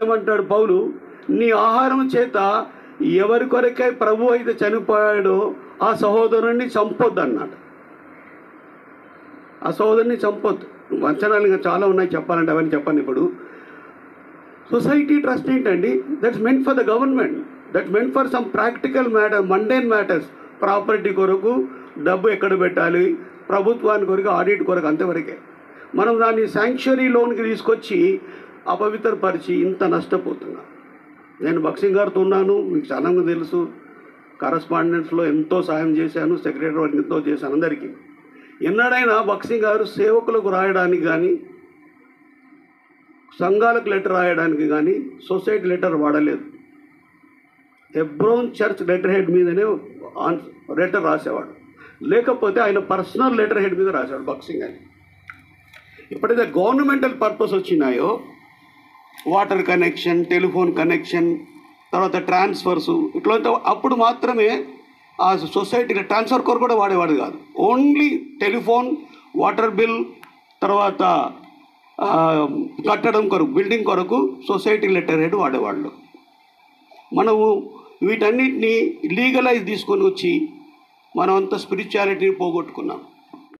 ఏమంటాడు పౌలు, నీ ఆహారం చేత ఎవరి కొరకై ప్రభు అయితే చనిపోయాడో ఆ సహోదరుణ్ణి చంపొద్దు అన్నాడు. ఆ సహోదరుని చంపొద్దు. వచనాలు ఇంకా చాలా ఉన్నాయి చెప్పాలంటే, అవన్నీ చెప్పండి ఇప్పుడు. సొసైటీ ట్రస్ట్ ఏంటండి? That's meant for the government, that's meant for some practical matter, mundane matters. Property కొరకు, డబ్బు ఎక్కడ పెట్టాలి, ప్రభుత్వానికి కొరకు, ఆడిట్ కొరకు, అంతవరకే. మనం దాన్ని శాంక్చురీ లోన్కి తీసుకొచ్చి అపవిత్రపరిచి ఇంత నష్టపోతున్నాం. నేను బక్సింగ్ గారితో ఉన్నాను, మీకు చాలా తెలుసు. కరస్పాండెన్స్లో ఎంతో సాయం చేశాను, సెక్రటరీ వారికి ఎంతో చేశాను అందరికీ. ఎన్నడైనా బక్సింగ్ గారు సేవకులకు రాయడానికి కానీ, సంఘాలకు లెటర్ రాయడానికి కానీ సొసైటీ లెటర్ వాడలేదు. హెబ్రోన్ చర్చ్ లెటర్ హెడ్ మీదనే లెటర్ రాసేవాడు, లేకపోతే ఆయన పర్సనల్ లెటర్ హెడ్ మీద రాశాడు బక్సింగ్ అని. ఎప్పుడైతే గవర్నమెంటల్ పర్పస్ వచ్చినాయో, వాటర్ కనెక్షన్, టెలిఫోన్ కనెక్షన్, తర్వాత ట్రాన్స్ఫర్స్, ఇట్లా అప్పుడు మాత్రమే ఆ సొసైటీకి ట్రాన్స్ఫర్ కొరకు కూడా వాడేవాడు కాదు. ఓన్లీ టెలిఫోన్, వాటర్ బిల్, తర్వాత కట్టడం కొరకు, బిల్డింగ్ కొరకు సొసైటీ లెటర్ హెడ్ వాడేవాళ్ళు. మనము వీటన్నిటిని లీగలైజ్ తీసుకొని వచ్చి మనం అంత స్పిరిచువాలిటీని పోగొట్టుకున్నాం.